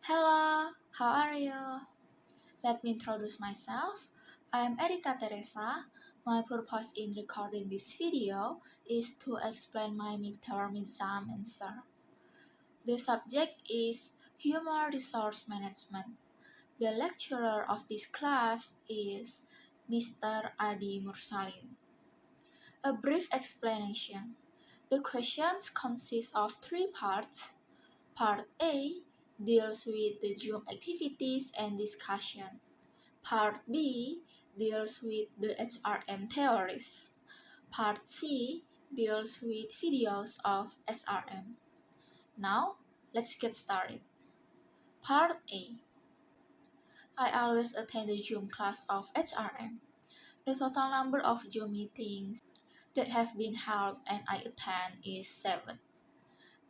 Hello, how are you? Let me introduce myself. I am Erica Theresa. My purpose in recording this video is to explain my midterm exam answer. The subject is Human Resource Management. The lecturer of this class is Mr. ID Mursalin. A brief explanation. The questions consist of three parts. Part A deals with the Zoom activities and discussion. Part B deals with the HRM theories. Part C deals with videos of SRM. Now, let's get started. Part A. I always attend the Zoom class of HRM. The total number of Zoom meetings that have been held and I attend is 7.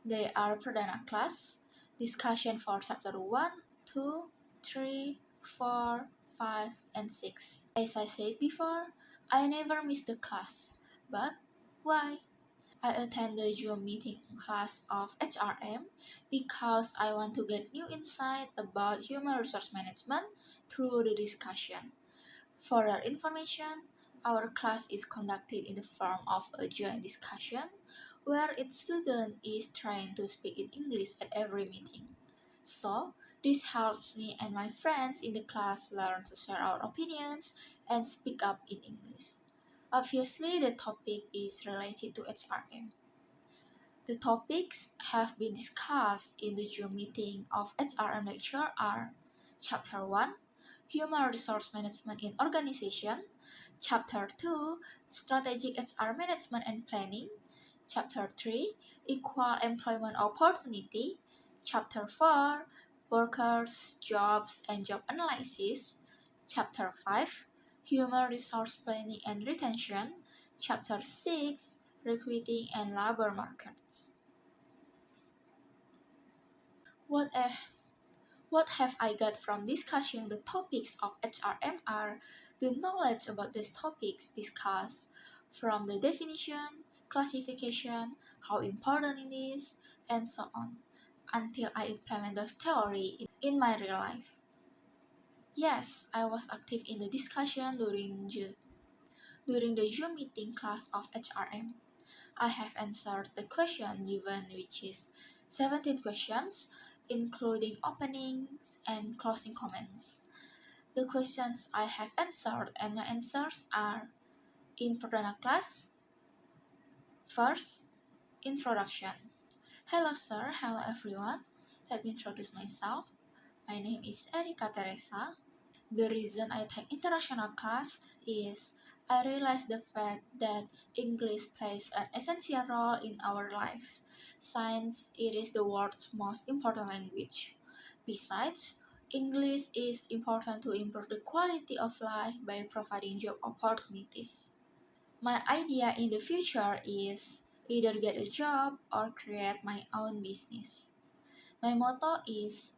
They are Perdana class, discussion for chapter 1, 2, 3, 4, 5, and 6. As I said before, I never miss the class. But why? I attend the Zoom meeting class of HRM because I want to get new insight about human resource management through the discussion. For your information, our class is conducted in the form of a joint discussion where each student is trained to speak in English at every meeting. So, this helps me and my friends in the class learn to share our opinions and speak up in English. Obviously, the topic is related to HRM. The topics have been discussed in the Zoom meeting of HRM lecture are Chapter 1, Human Resource Management in Organization, Chapter 2, Strategic HR Management and Planning, Chapter 3, Equal Employment Opportunity, Chapter 4, Workers, Jobs and Job Analysis, Chapter 5, Human Resource Planning and Retention, Chapter 6, Recruiting and Labor Markets. What have I got from discussing the topics of HRM are the knowledge about these topics discussed, from the definition, classification, how important it is, and so on, until I implement those theory in my real life. Yes, I was active in the discussion during the Zoom meeting class of HRM. I have answered the question given, which is 17 questions, including openings and closing comments. The questions I have answered and my answers are in Perdana class. First, introduction. Hello sir, hello everyone. Let me introduce myself. My name is Erica Theresa. The reason I take international class is I realize the fact that English plays an essential role in our life, since it is the world's most important language. Besides, English is important to improve the quality of life by providing job opportunities. My idea in the future is either get a job or create my own business. My motto is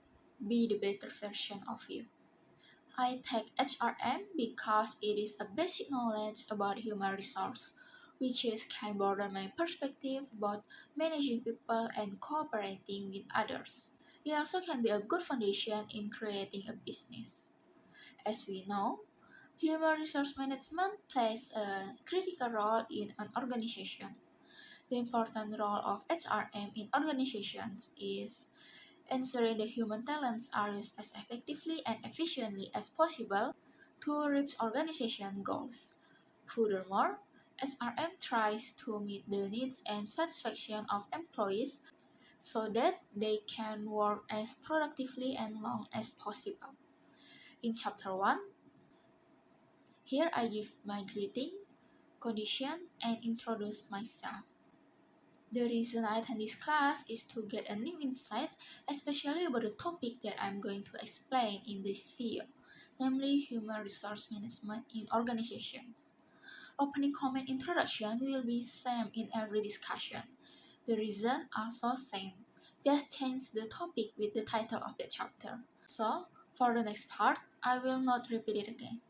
be the better version of you. I take HRM because it is a basic knowledge about human resource, which can broaden my perspective about managing people and cooperating with others. It also can be a good foundation in creating a business. As we know, human resource management plays a critical role in an organization. The important role of HRM in organizations is ensuring the human talents are used as effectively and efficiently as possible to reach organization goals. Furthermore, SRM tries to meet the needs and satisfaction of employees so that they can work as productively and long as possible. In Chapter 1, here I give my greeting, condition, and introduce myself. The reason I attend this class is to get a new insight, especially about the topic that I'm going to explain in this video, namely human resource management in organizations. Opening comment introduction will be same in every discussion. The reason also same. Just change the topic with the title of the chapter. So, for the next part, I will not repeat it again.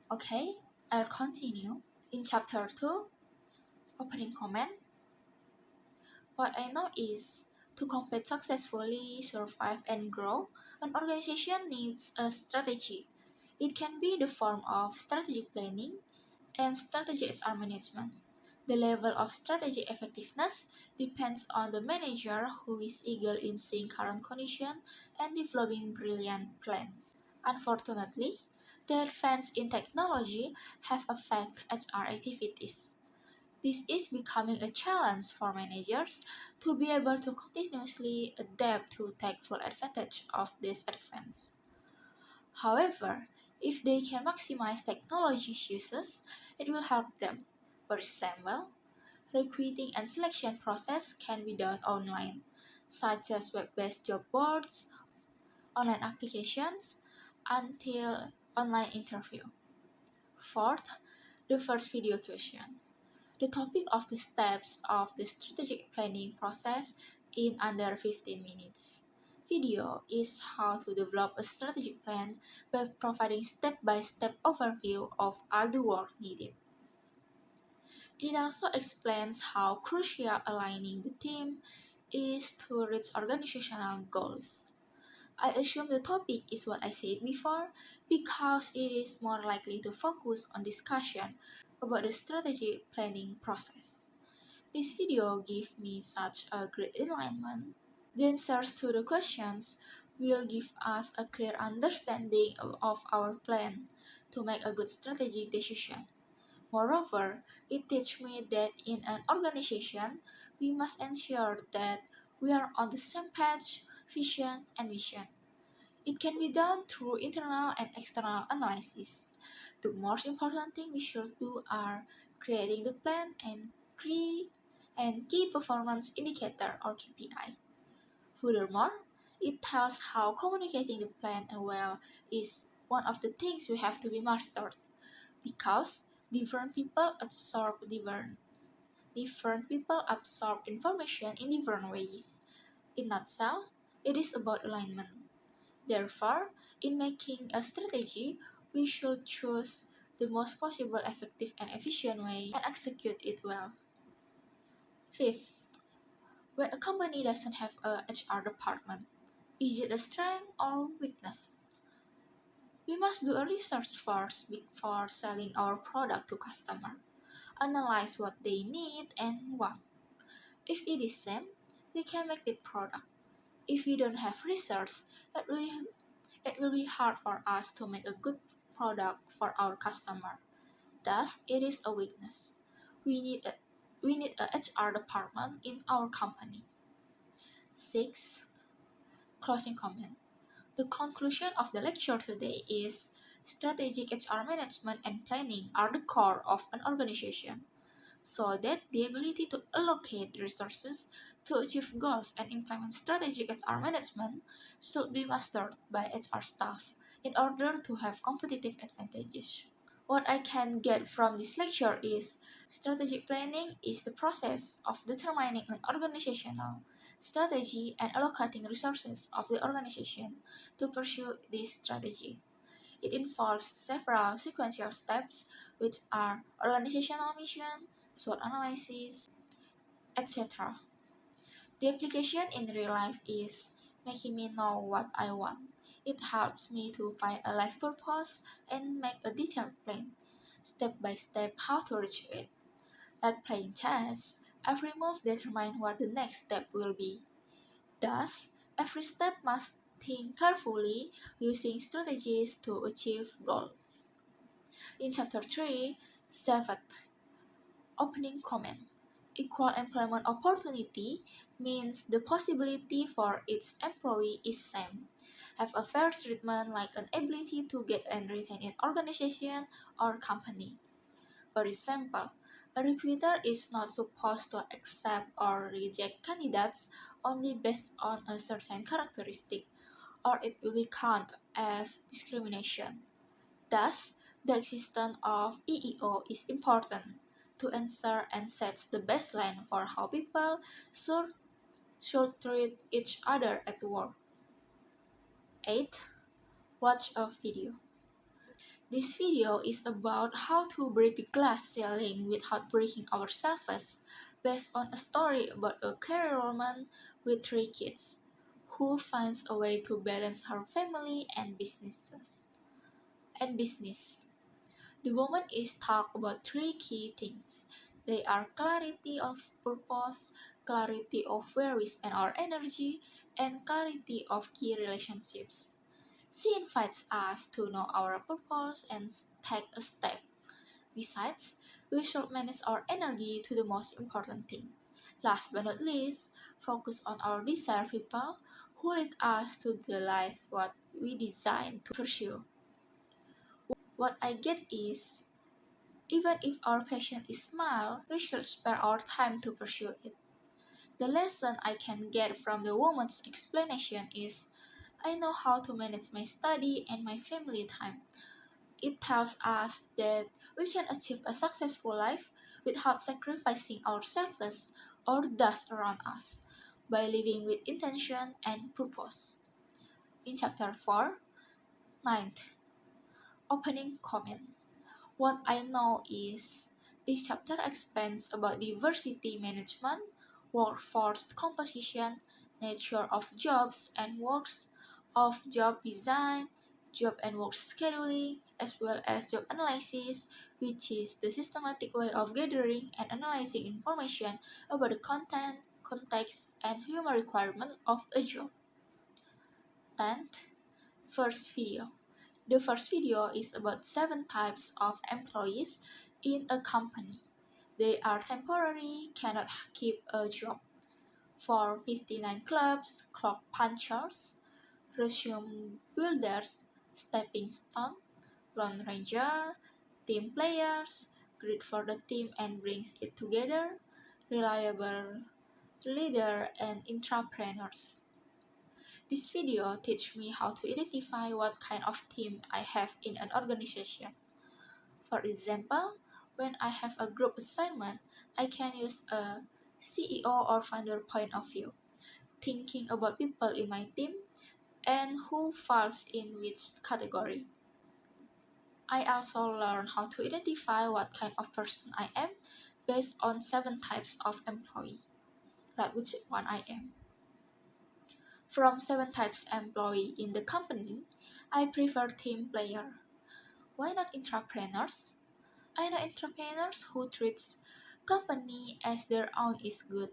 Okay, I'll continue. In chapter 2, opening comment. What I know is To compete successfully, survive, and grow, an organization needs a strategy. It can be the form of strategic planning and strategy HR management. The level of strategy effectiveness depends on the manager who is eager in seeing current conditions and developing brilliant plans. Unfortunately, the advances in technology have affected HR activities. This is becoming a challenge for managers to be able to continuously adapt to take full advantage of this advance. However, if they can maximize technology's uses, it will help them. For example, recruiting and selection process can be done online, such as web-based job boards, online applications, until online interview. Fourth, the first video question. The topic of the steps of the strategic planning process in under 15 minutes. Video is how to develop a strategic plan by providing step-by-step overview of all the work needed. It also explains how crucial aligning the team is to reach organizational goals. I assume the topic is what I said before because it is more likely to focus on discussion about the strategic planning process. This video gives me such a great alignment. The answers to the questions will give us a clear understanding of our plan to make a good strategic decision. Moreover, it teaches me that in an organization, we must ensure that we are on the same page, vision, and mission. It can be done through internal and external analysis. The most important thing we should do are creating the plan and key performance indicator or KPI. Furthermore, it tells how communicating the plan well is one of the things we have to be mastered because different people absorb information in different ways. In nutshell, it is about alignment. Therefore, in making a strategy, we should choose the most possible effective and efficient way and execute it well. Fifth, when a company doesn't have a HR department, is it a strength or weakness? We must do a research first before selling our product to customer. Analyze what they need and want. If it is same, we can make that product. If we don't have research, it will be hard for us to make a good product for our customer. Thus, it is a weakness. We need a HR department in our company. 6. Closing comment. The conclusion of the lecture today is strategic HR management and planning are the core of an organization, so that the ability to allocate resources to achieve goals and implement strategic HR management should be mastered by HR staff in order to have competitive advantages. What I can get from this lecture is strategic planning is the process of determining an organizational strategy and allocating resources of the organization to pursue this strategy. It involves several sequential steps, which are organizational mission, SWOT analysis, etc. The application in real life is making me know what I want. It helps me to find a life purpose and make a detailed plan, step by step how to reach it. Like playing chess, every move determines what the next step will be. Thus, every step must think carefully using strategies to achieve goals. In Chapter 3, 7, Opening Comment. Equal employment opportunity means the possibility for each employee is same. Have a fair treatment like an ability to get and retain an organization or company. For example, a recruiter is not supposed to accept or reject candidates only based on a certain characteristic, or it will be counted as discrimination. Thus, the existence of EEO is important to ensure and sets the baseline for how people should treat each other at work. 8. Watch a video. This video is about how to break the glass ceiling without breaking ourselves based on a story about a career woman with 3 kids who finds a way to balance her family and business. The woman is talk about 3 key things. They are clarity of purpose, clarity of where we spend our energy, and clarity of key relationships. She invites us to know our purpose and take a step. Besides, we should manage our energy to the most important thing. Last but not least, focus on our desired people who lead us to the life what we design to pursue. What I get is, even if our passion is small, we should spare our time to pursue it. The lesson I can get from the woman's explanation is, I know how to manage my study and my family time. It tells us that we can achieve a successful life without sacrificing ourselves or those around us by living with intention and purpose. In chapter 4, ninth, opening comment. What I know is this chapter explains about diversity management, workforce composition, nature of jobs and works, of job design, job and work scheduling, as well as job analysis, which is the systematic way of gathering and analyzing information about the content, context, and human requirement of a job. 10th, first video. The first video is about 7 types of employees in a company. They are temporary, cannot keep a job. 459 clubs, clock punchers, resume builders, stepping stone, lone ranger, team players, great for the team and brings it together, reliable leader and entrepreneurs. This video teach me how to identify what kind of team I have in an organization. For example, when I have a group assignment, I can use a CEO or founder point of view, thinking about people in my team and who falls in which category. I also learn how to identify what kind of person I am based on 7 types of employee, like which one I am. From 7 types employee in the company, I prefer team player. Why not entrepreneurs? I know entrepreneurs who treats company as their own is good,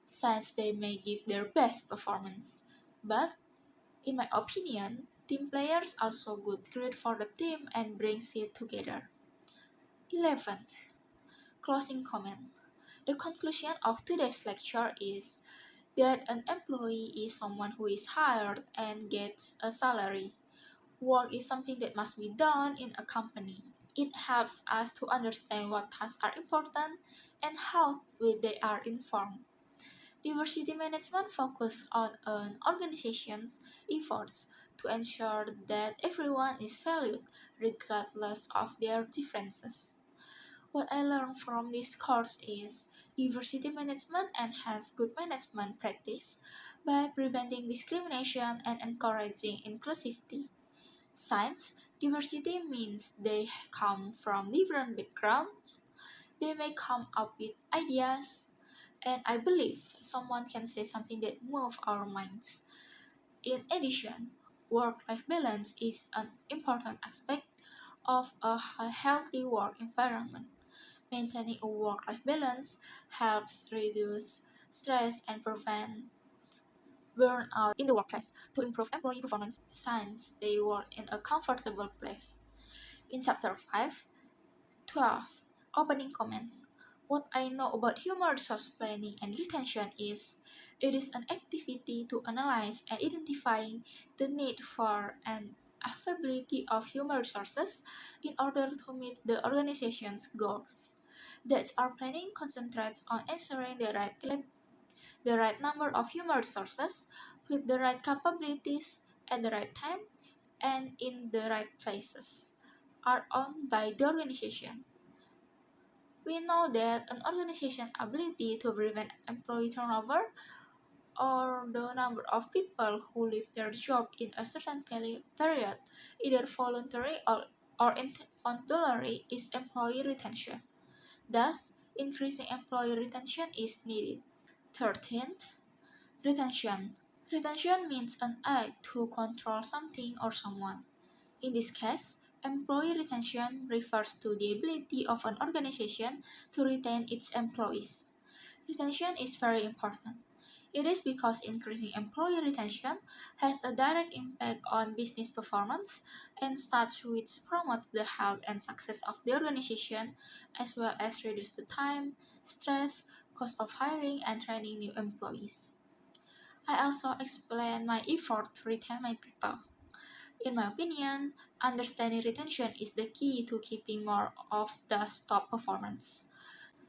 since they may give their best performance. But in my opinion, team players also good, great for the team and brings it together. 11. Closing comment. The conclusion of today's lecture is that an employee is someone who is hired and gets a salary. Work is something that must be done in a company. It helps us to understand what tasks are important and how they are informed. Diversity management focuses on an organization's efforts to ensure that everyone is valued regardless of their differences. What I learned from this course is diversity management enhances good management practice by preventing discrimination and encouraging inclusivity. Since diversity means they come from different backgrounds, they may come up with ideas, and I believe someone can say something that moves our minds. In addition, work-life balance is an important aspect of a healthy work environment. Maintaining a work-life balance helps reduce stress and prevent burnout in the workplace to improve employee performance since they work in a comfortable place. In chapter 5, 12, opening comment. What I know about human resource planning and retention is it is an activity to analyze and identifying the need for and availability of human resources in order to meet the organization's goals. That our planning concentrates on ensuring the right number of human resources with the right capabilities at the right time and in the right places are owned by the organization. We know that an organization's ability to prevent employee turnover or the number of people who leave their job in a certain period, either voluntary or involuntary, is employee retention. Thus, increasing employee retention is needed. 13th, retention. Retention means an act to control something or someone. In this case, employee retention refers to the ability of an organization to retain its employees. Retention is very important. It is because increasing employee retention has a direct impact on business performance and such which promotes the health and success of the organization as well as reduce the time, stress, cost of hiring and training new employees. I also explain my effort to retain my people. In my opinion, understanding retention is the key to keeping more of the top performance.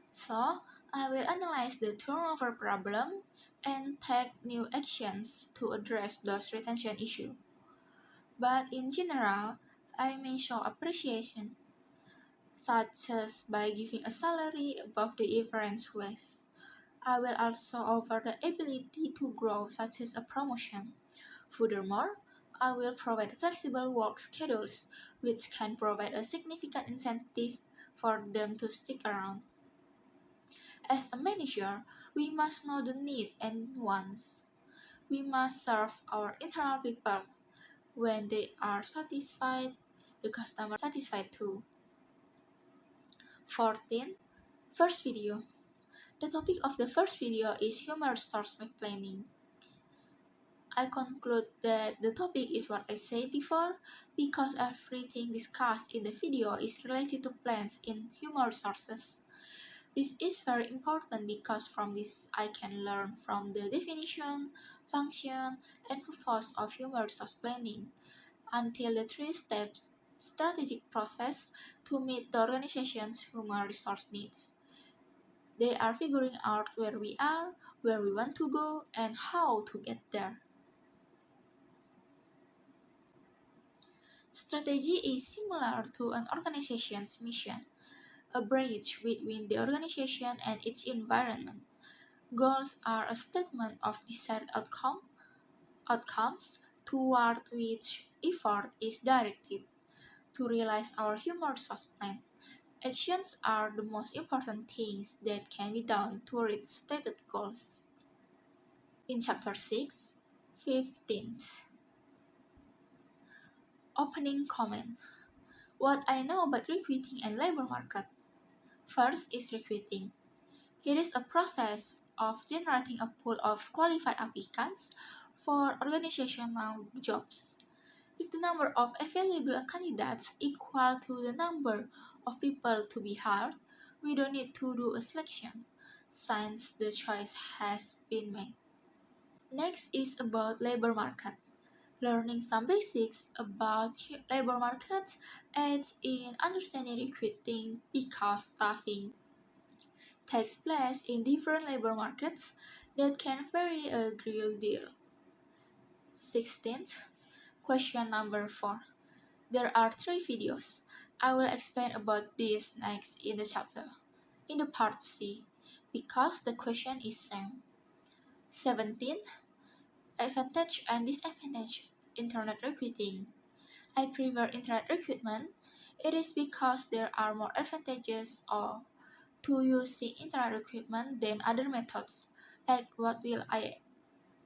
So, I will analyze the turnover problem and take new actions to address those retention issues. But in general, I may show appreciation, such as by giving a salary above the average wage. I will also offer the ability to grow, such as a promotion. Furthermore, I will provide flexible work schedules, which can provide a significant incentive for them to stick around. As a manager, we must know the needs and wants. We must serve our internal people. When they are satisfied, the customer is satisfied too. 14. First video. The topic of the first video is human resource planning. I conclude that the topic is what I said before because everything discussed in the video is related to plans in human resources. This is very important because from this I can learn from the definition, function, and purpose of human resource planning until the three-step strategic process to meet the organization's human resource needs. They are figuring out where we are, where we want to go, and how to get there. Strategy is similar to an organization's mission, a bridge between the organization and its environment. Goals are a statement of desired outcomes toward which effort is directed. To realize our human resource plan, actions are the most important things that can be done to reach stated goals. In Chapter 6, 15th. Opening comment. What I know about recruiting and labor market. First is recruiting. It is a process of generating a pool of qualified applicants for organizational jobs. If the number of available candidates equal to the number of people to be hired, we don't need to do a selection, since the choice has been made. Next is about labor market. Learning some basics about labor markets aids in understanding recruiting because staffing takes place in different labor markets that can vary a great deal. 16th, question number 4. There are 3 videos. I will explain about this next in the chapter, in the part C, because the question is same. 17th, advantage and disadvantage internet recruiting. I prefer internet recruitment. It is because there are more advantages to using internet recruitment than other methods, like what will I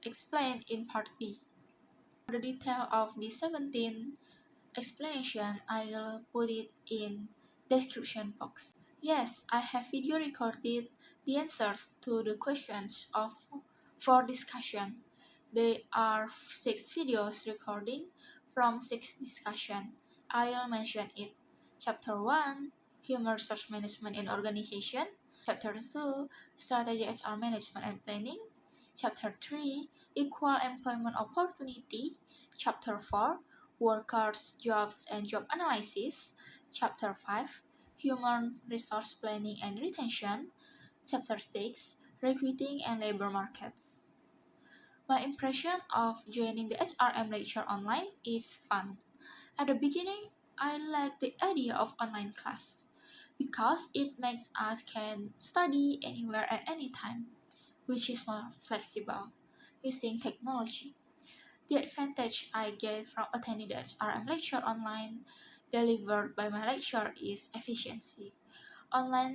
explain in part B. For the detail of the 17th explanation, I will put it in description box. Yes, I have video recorded the answers to the questions for discussion. There are 6 videos recording from 6 discussion. I'll mention it. Chapter 1, Human Resource Management in Organization. Chapter 2, Strategy HR Management and Planning. Chapter 3, Equal Employment Opportunity. Chapter 4, Workers, Jobs and Job Analysis. Chapter 5, Human Resource Planning and Retention. Chapter 6, Recruiting and Labor Markets. My impression of joining the HRM lecture online is fun. At the beginning, I liked the idea of online class because it makes us can study anywhere at any time, which is more flexible using technology. The advantage I get from attending the HRM lecture online delivered by my lecturer is efficiency. Online,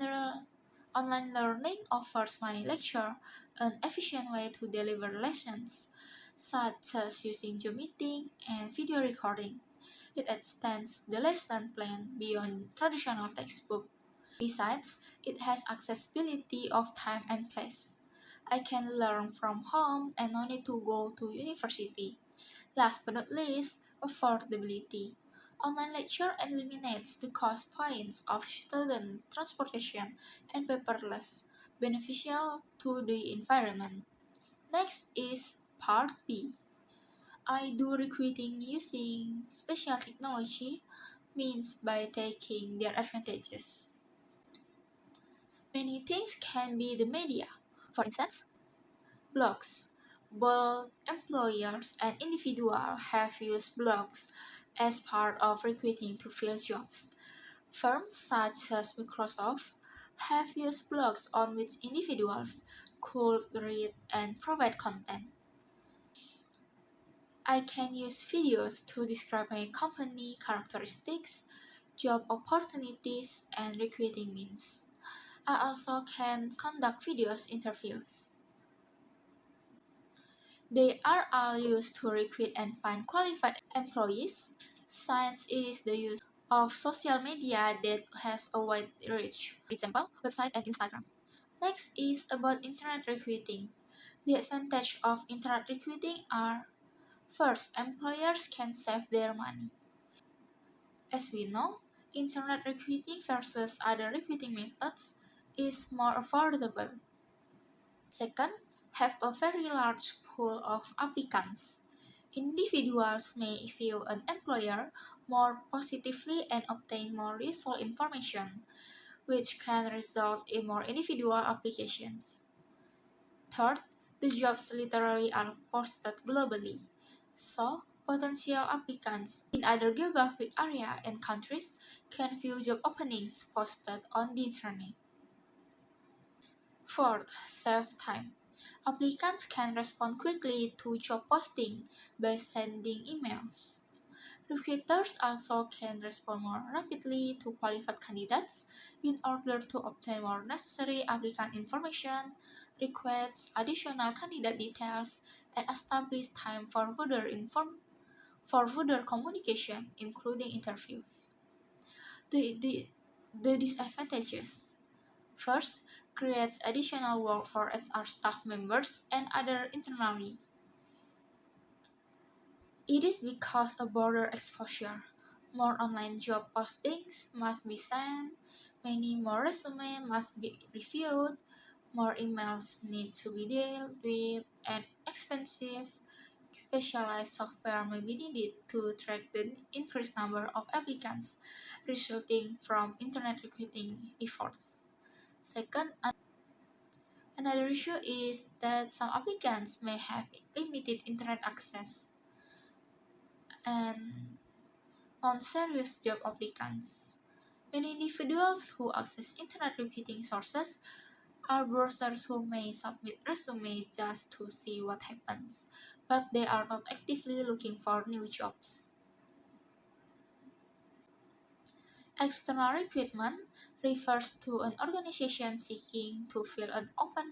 Online learning offers my lecture an efficient way to deliver lessons, such as using Zoom meeting and video recording. It extends the lesson plan beyond traditional textbook. Besides, it has accessibility of time and place. I can learn from home and no need to go to university. Last but not least, affordability. Online lecture eliminates the cost points of student transportation and paperless, beneficial to the environment. Next is part B. I do recruiting using special technology means by taking their advantages. Many things can be the media. For instance, blogs. Both employers and individuals have used blogs as part of recruiting to fill jobs. Firms such as Microsoft have used blogs on which individuals could read and provide content. I can use videos to describe my company characteristics, job opportunities, and recruiting means. I also can conduct videos interviews. They are all used to recruit and find qualified employees, since it is the use of social media that has a wide reach, for example, website and Instagram. Next is about internet recruiting. The advantage of internet recruiting are: first, employers can save their money. As we know, internet recruiting versus other recruiting methods is more affordable. Second, have a very large pool of applicants. Individuals may view an employer more positively and obtain more useful information, which can result in more individual applications. Third, the jobs literally are posted globally, so potential applicants in other geographic area and countries can view job openings posted on the internet. Fourth, save time. Applicants can respond quickly to job posting by sending emails. Recruiters also can respond more rapidly to qualified candidates in order to obtain more necessary applicant information, request additional candidate details, and establish time for further communication, including interviews. The, the, the disadvantages. First, creates additional work for HR staff members and other internally. It is because of broader exposure. More online job postings must be sent, many more resumes must be reviewed, more emails need to be dealt with, and expensive specialized software may be needed to track the increased number of applicants resulting from internet recruiting efforts. Second, another issue is that some applicants may have limited internet access and non-serious job applicants. Many individuals who access internet recruiting sources are browsers who may submit resume just to see what happens, but they are not actively looking for new jobs. External recruitment refers to an organization seeking to fill an open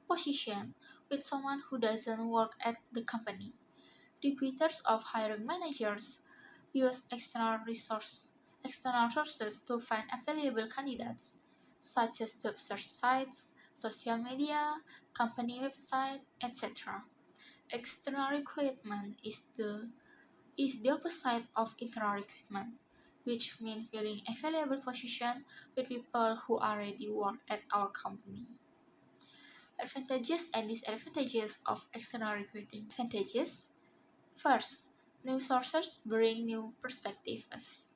position with someone who doesn't work at the company. Recruiters of hiring managers use external sources to find available candidates, such as job search sites, social media, company website, etc. External recruitment is the opposite of internal recruitment, which means filling available position with people who already work at our company. Advantages and disadvantages of external recruiting. Advantages: first, new sources bring new perspectives.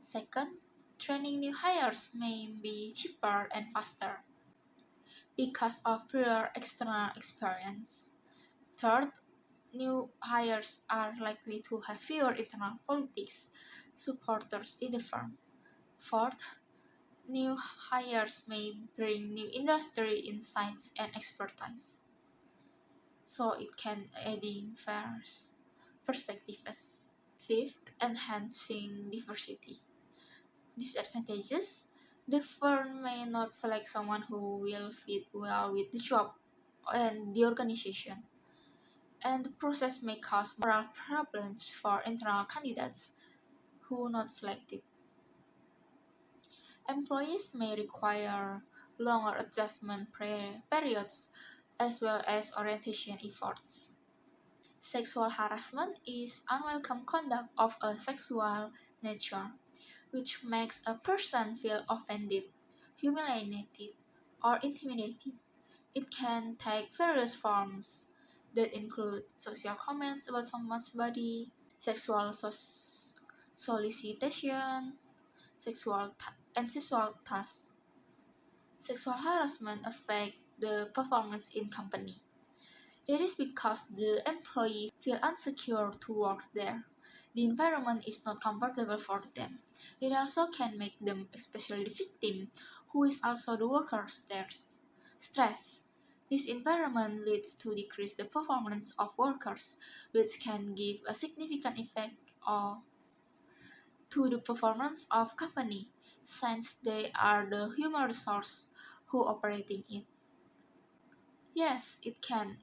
Second, training new hires may be cheaper and faster because of prior external experience. Third, new hires are likely to have fewer internal politics supporters in the firm. Fourth, new hires may bring new industry insights and expertise, so it can adding various perspectives. Fifth, enhancing diversity. Disadvantages: The firm may not select someone who will fit well with the job and the organization, and the process may cause moral problems for internal candidates who are not selected. Employees may require longer adjustment periods as well as orientation efforts. Sexual harassment is unwelcome conduct of a sexual nature, which makes a person feel offended, humiliated, or intimidated. It can take various forms that include social comments about someone's body, sexual solicitation, and sexual tasks. Sexual harassment affects the performance in company. It is because the employee feel insecure to work there. The environment is not comfortable for them. It also can make them, especially the victim, who is also the worker's stress. This environment leads to decrease the performance of workers, which can give a significant effect to the performance of company, since they are the human resource who operating it. Yes, it can,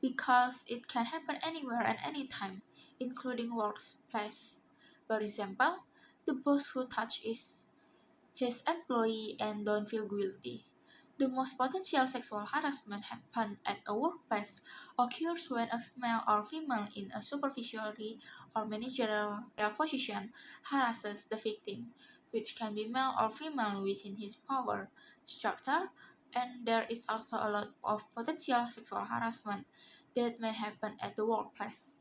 because it can happen anywhere and anytime, including workplace. For example, the boss who touches his employee and don't feel guilty. The most potential sexual harassment happen at a workplace occurs when a male or female in a supervisory or managerial position harasses the victim, which can be male or female within his power structure, and there is also a lot of potential sexual harassment that may happen at the workplace,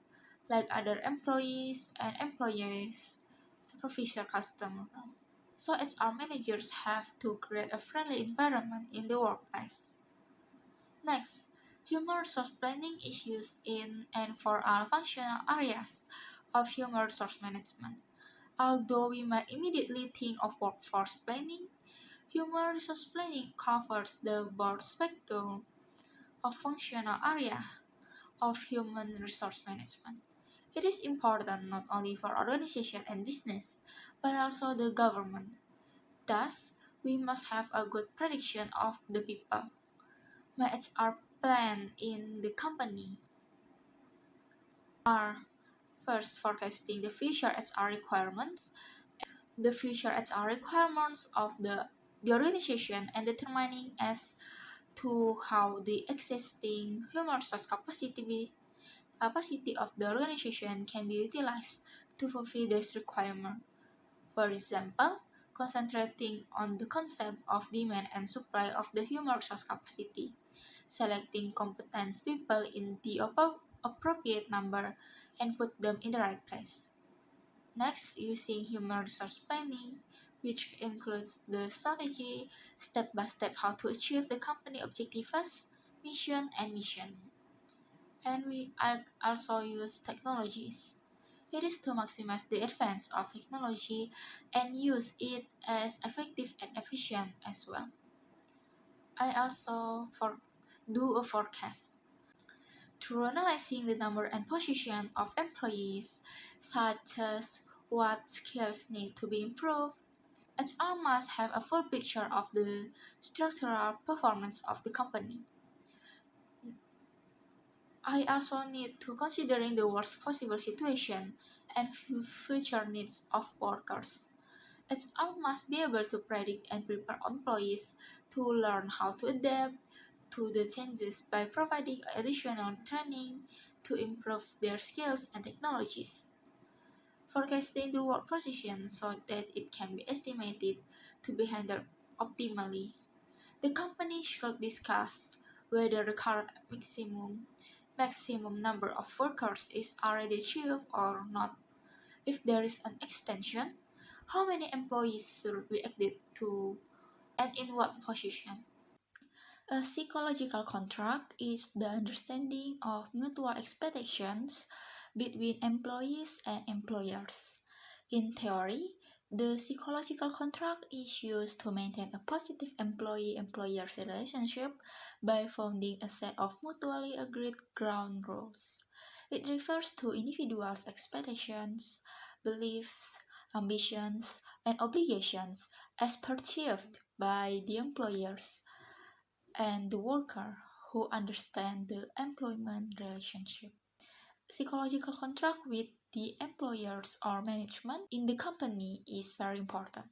like other employees and employees, supervisor customer. So HR managers have to create a friendly environment in the workplace. Next, human resource planning is used in and for all functional areas of human resource management. Although we might immediately think of workforce planning, human resource planning covers the broad spectrum of functional area of human resource management. It is important not only for organization and business, but also the government. Thus, we must have a good prediction of the people. My HR plan in the company are first forecasting the future HR requirements, the future HR requirements of the organization, and determining as to how the existing human resource capacity of the organization can be utilized to fulfill this requirement. For example, concentrating on the concept of demand and supply of the human resource capacity, selecting competent people in the appropriate number and put them in the right place. Next, using human resource planning, which includes the strategy, step by step how to achieve the company objectives, mission. And I also use technologies. It is to maximize the advance of technology and use it as effective and efficient as well. I also do a forecast. Through analyzing the number and position of employees, such as what skills need to be improved, HR must have a full picture of the structural performance of the company. I also need to considering the worst possible situation and future needs of workers. HR must be able to predict and prepare employees to learn how to adapt to the changes by providing additional training to improve their skills and technologies. Forecasting the work position so that it can be estimated to be handled optimally. The company should discuss whether the current maximum number of workers is already achieved or not. If there is an extension, how many employees should be added to and in what position? A psychological contract is the understanding of mutual expectations between employees and employers. In theory, the psychological contract is used to maintain a positive employee-employer relationship by founding a set of mutually agreed ground rules. It refers to individuals' expectations, beliefs, ambitions, and obligations as perceived by the employers and the worker who understand the employment relationship. Psychological contract with the employers or management in the company is very important.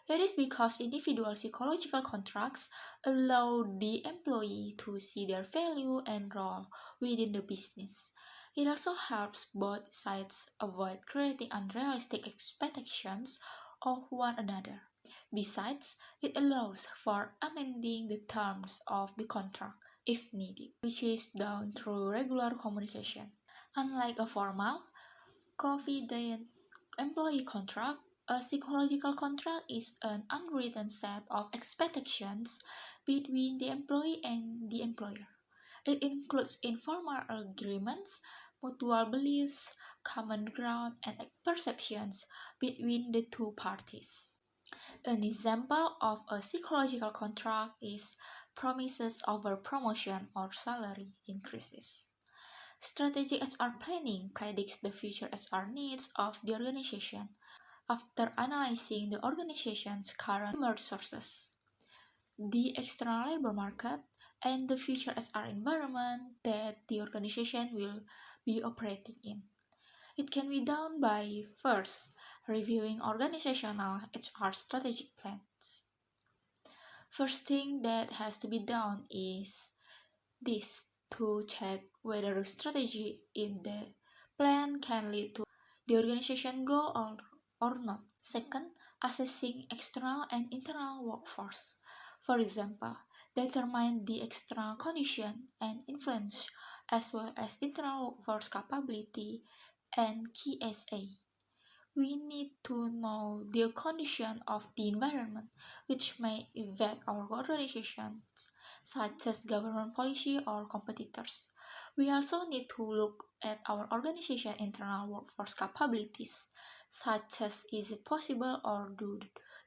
It is because individual psychological contracts allow the employee to see their value and role within the business. It also helps both sides avoid creating unrealistic expectations of one another. Besides, it allows for amending the terms of the contract if needed, which is done through regular communication. Unlike a formal, confident employee contract, a psychological contract is an unwritten set of expectations between the employee and the employer. It includes informal agreements, mutual beliefs, common ground, and perceptions between the two parties. An example of a psychological contract is promises over promotion or salary increases. Strategic HR planning predicts the future HR needs of the organization after analyzing the organization's current human resources, the external labor market, and the future HR environment that the organization will be operating in. It can be done by first reviewing organizational HR strategic plans. First thing that has to be done is this to check whether the strategy in the plan can lead to the organization goal or not. Second, assessing external and internal workforce. For example, determine the external condition and influence as well as internal workforce capability and KSA. We need to know the condition of the environment which may affect our organizations, such as government policy or competitors. We also need to look at our organization internal workforce capabilities, such as is it possible or do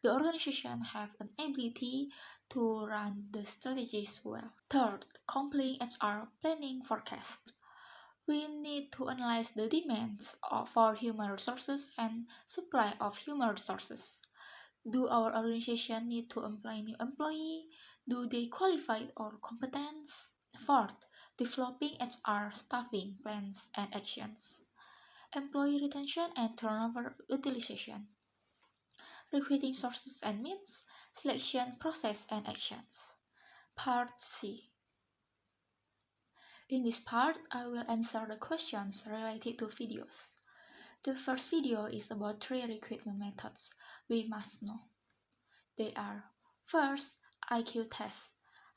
the organization have an ability to run the strategies well. Third, completing HR planning forecast. We need to analyze the demands for human resources and supply of human resources. Do our organization need to employ new employee? Do they qualify or competent? Fourth, developing HR staffing plans and actions. Employee retention and turnover utilization. Recruiting sources and means. Selection process and actions. Part C. In this part, I will answer the questions related to videos. The first video is about 3 recruitment methods we must know. They are: first, IQ test,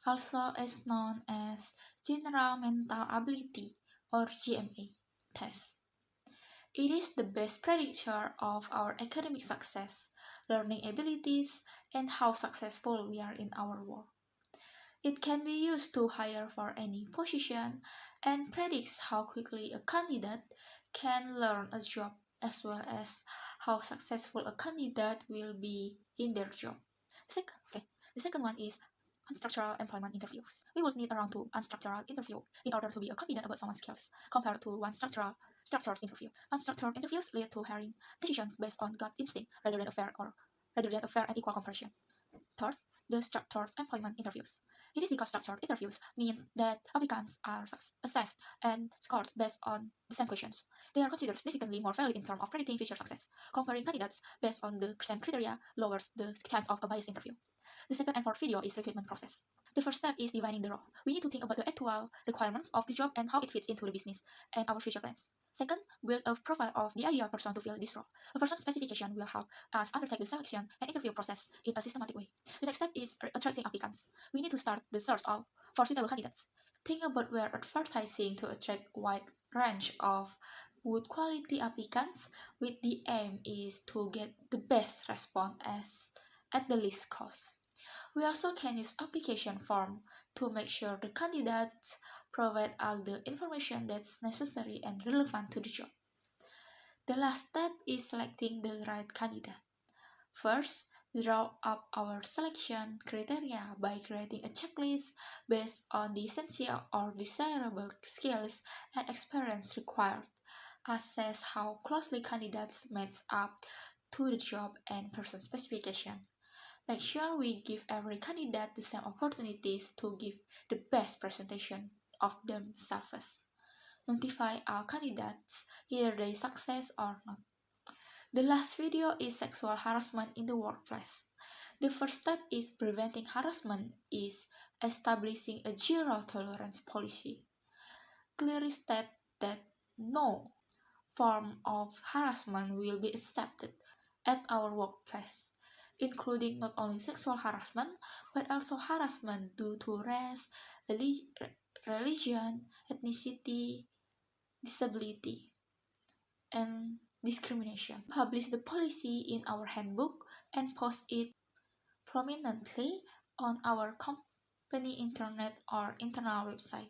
also is known as General Mental Ability or GMA test. It is the best predictor of our academic success, learning abilities, and how successful we are in our work. It can be used to hire for any position and predicts how quickly a candidate can learn a job as well as how successful a candidate will be in their job. The second one is unstructured employment interviews. We will need around 2 unstructured interviews in order to be confident about someone's skills, compared to one structured interview. Unstructured interviews lead to hiring decisions based on gut instinct rather than a fair and equal comparison. Third, the structured employment interviews. It is because structured interviews means that applicants are assessed and scored based on the same questions. They are considered significantly more valid in terms of predicting future success. Comparing candidates based on the same criteria lowers the chance of a biased interview. The second and fourth video is recruitment process. The first step is defining the role. We need to think about the actual requirements of the job and how it fits into the business and our future plans. Second, build a profile of the ideal person to fill this role. A person's specification will help us undertake the selection and interview process in a systematic way. The next step is attracting applicants. We need to start the search for suitable candidates. Think about where advertising to attract wide range of good quality applicants with the aim is to get the best response at the least cost. We also can use application form to make sure the candidates provide all the information that's necessary and relevant to the job. The last step is selecting the right candidate. First, draw up our selection criteria by creating a checklist based on the essential or desirable skills and experience required. Assess how closely candidates match up to the job and person specification. Make sure we give every candidate the same opportunities to give the best presentation of themselves. Notify our candidates either they success or not. The last video is sexual harassment in the workplace. The first step is preventing harassment is establishing a zero tolerance policy. Clearly state that no form of harassment will be accepted at our workplace, including not only sexual harassment, but also harassment due to race, religion, ethnicity, disability, and discrimination. Publish the policy in our handbook and post it prominently on our company internet or internal website.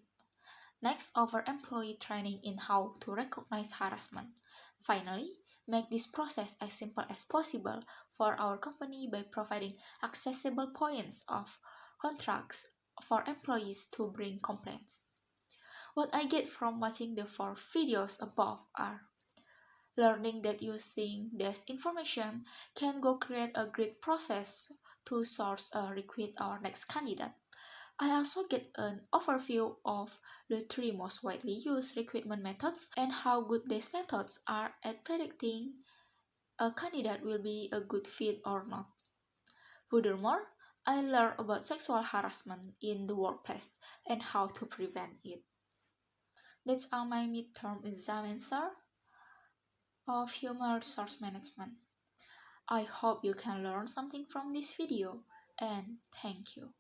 Next, offer employee training in how to recognize harassment. Finally, make this process as simple as possible for our company by providing accessible points of contracts for employees to bring complaints. What I get from watching the 4 videos above are learning that using this information can go create a great process to source a recruit our next candidate. I also get an overview of the 3 most widely used recruitment methods and how good these methods are at predicting a candidate will be a good fit or not. Furthermore, I learned about sexual harassment in the workplace and how to prevent it. That's all my midterm exam answer of human resource management. I hope you can learn something from this video and thank you.